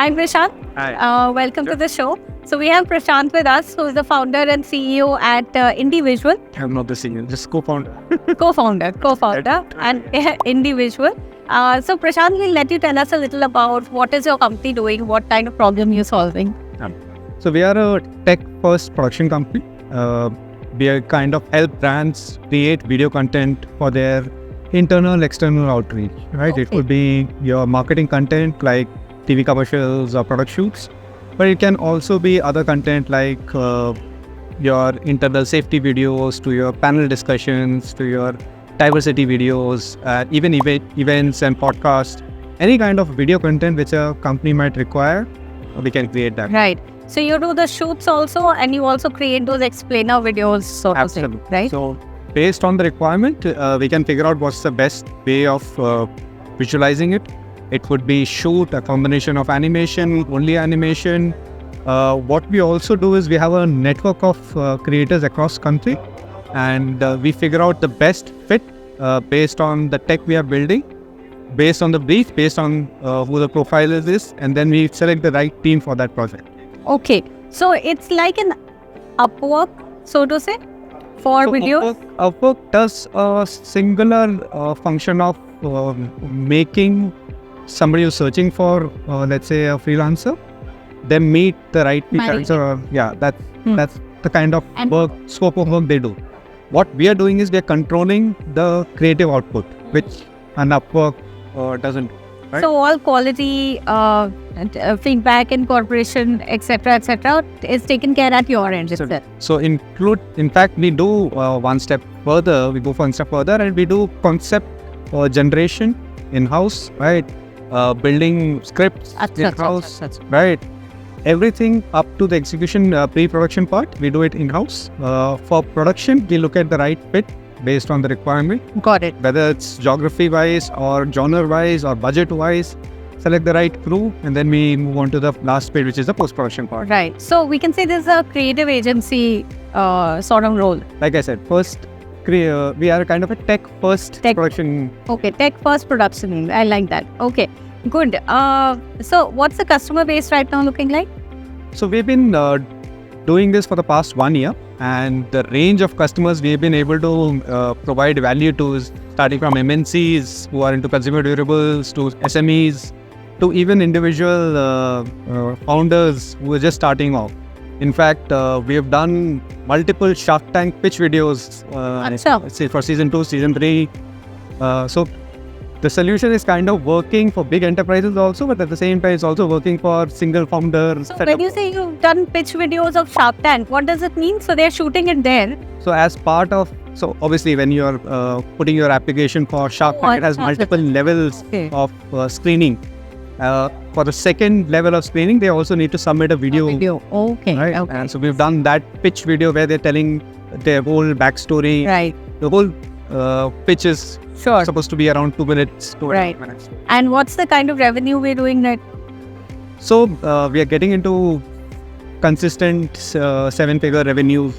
Hi, Prashant. Hi. Welcome to the show. So we have Prashant with us, who is the founder and CEO at Individual. I'm not the CEO, just co-founder. Co-founder and Individual. So Prashant, will let you tell us a little about what is your company doing, what kind of problem you're solving. So we are a tech-first production company. We are kind of help brands create video content for their internal, external outreach, right? Okay. It could be your marketing content like TV commercials or product shoots, but it can also be other content like your internal safety videos, to your panel discussions, to your diversity videos, even events and podcasts. Any kind of video content which a company might require, we can create that. Right. So you do the shoots also, and you also create those explainer videos, so to say, Absolutely. right? So based on the requirement, we can figure out what's the best way of visualizing it. It could be shoot, a combination of animation, only animation. What we also do is we have a network of creators across country, and we figure out the best fit based on the tech we are building, based on the brief, based on who the profile is, and then we select the right team for that project. Okay. So it's like an Upwork, so to say, for So videos. Upwork does a singular function of making somebody who's searching for, let's say, a freelancer, then meet the right freelancer. Yeah, that's the kind of And- scope of work they do. What we are doing is we are controlling the creative output, which an Upwork doesn't do. Right. So all quality feedback, incorporation, etc., is taken care at your end itself. So in fact, we do one step further. We go one step further, and we do concept generation in-house, right? Building scripts in-house, right? Everything up to the execution pre-production part, we do it in-house. For production, we look at the right fit based on the requirement, Got it. whether it's geography-wise or genre-wise or budget-wise. Select the right crew, and then we move on to the last page, which is the post-production part. Right. So we can say this is a creative agency sort of role. Like I said, we are kind of a tech-first Tech. production. Okay, tech first production. I like that. Okay, good. So what's the customer base right now looking like? So we've been doing this for the past 1 year, and the range of customers we've been able to provide value to is starting from MNCs who are into consumer durables, to SMEs, to even individual founders who are just starting off. In fact, we have done multiple Shark Tank pitch videos, let's say for season 2, season 3. So the solution is kind of working for big enterprises also, but at the same time, it's also working for single founder. So when you say you've done pitch videos of Shark Tank, what does it mean? So they're shooting it there. So as part of, so obviously when you're putting your application for Shark Tank, it has multiple levels of screening. For the second level of screening, they also need to submit a video. Okay. Right? Okay. And so we've done that pitch video where they're telling their whole backstory. Right. The whole pitch is Sure. supposed to be around 2 minutes, 2.5 Right. minutes. And what's the kind of revenue we're doing right? So we are getting into consistent 7-figure revenue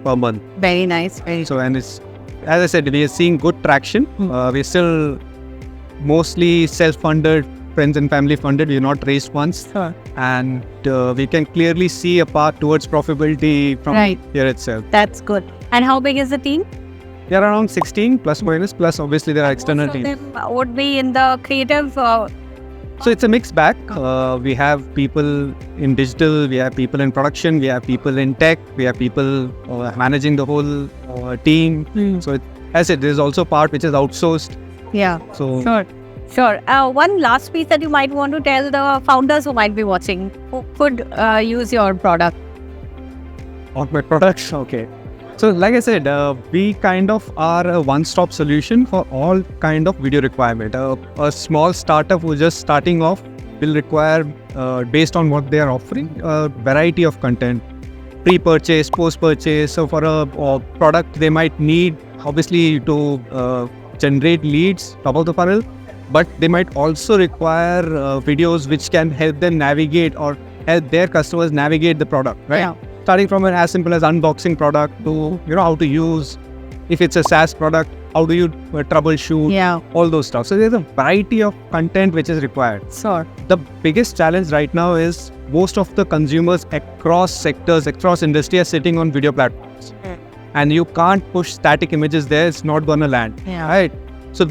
per month. Very nice. Very. So, and it's, as I said, we are seeing good traction. We're still mostly self-funded, friends and family funded. We're not raised funds. Sure. And we can clearly see a path towards profitability from here itself. That's good. And how big is the team? We are around 16 plus minus, plus obviously there are external Most of teams. them would be in the creative. So it's a mixed bag. We have people in digital, we have people in production, we have people in tech, we have people managing the whole team. So as I said, there's also part which is outsourced. Yeah. So Sure. One last piece that you might want to tell the founders who might be watching who could use your product. on my products, okay. So like I said, we kind of are a one-stop solution for all kind of video requirement. A small startup who's just starting off will require, based on what they are offering, a variety of content. Pre-purchase, post-purchase. So for a product, they might need, obviously, to generate leads, top of the funnel, but they might also require videos which can help them navigate or help their customers navigate the product, right? Yeah. Starting from as simple as unboxing product to, how to use, if it's a SaaS product, how do you troubleshoot, all those stuff. So there's a variety of content which is required. Sure. The biggest challenge right now is most of the consumers across sectors, across industry are sitting on video platforms. And you can't push static images there, it's not gonna land. Right? So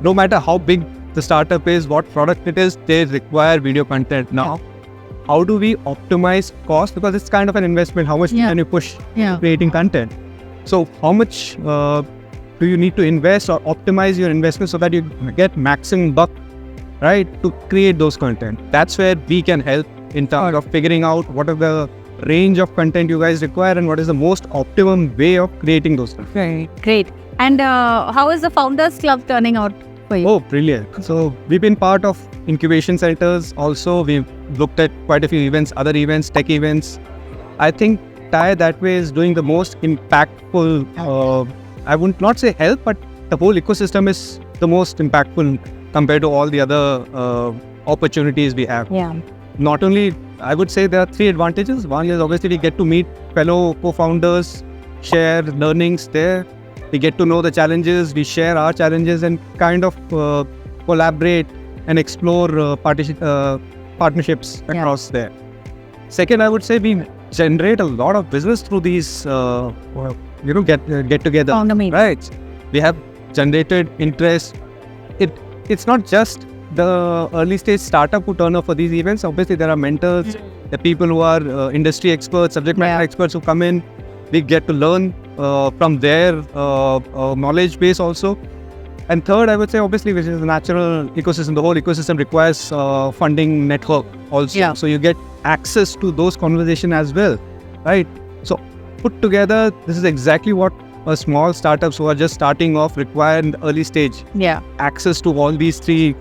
no matter how big the startup is, what product it is, they require video content. Now, how do we optimize cost? Because it's kind of an investment. How much can you push creating content? So how much do you need to invest or optimize your investment so that you get maximum buck, right, to create those content? That's where we can help in terms of figuring out what are the range of content you guys require and what is the most optimum way of creating those content. Great. And how is the Founders Club turning out for you? Oh, brilliant. So we've been part of incubation centers. Also, we've looked at quite a few events, other events, tech events. I think TIE that way is doing the most impactful, I would not say help, but the whole ecosystem is the most impactful compared to all the other opportunities we have. Not only, I would say there are 3 advantages. One is obviously we get to meet fellow co-founders, share learnings there. We get to know the challenges, we share our challenges and kind of collaborate and explore partnerships across there. Second, I would say we generate a lot of business through these, get together. Right? We have generated interest. It's not just the early stage startup who turn up for these events. Obviously, there are mentors, the people who are industry experts, subject matter experts who come in. We get to learn from their knowledge base also. And third, I would say, obviously, which is the natural ecosystem. The whole ecosystem requires funding network also. So you get access to those conversations as well, right? So put together, this is exactly what small startups who are just starting off require in the early stage. Access to all these 3,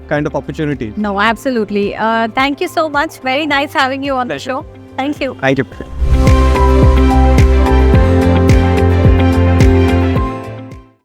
kind of opportunities. No, absolutely. Thank you so much. Very nice having you on the show. Thank you. Thank you.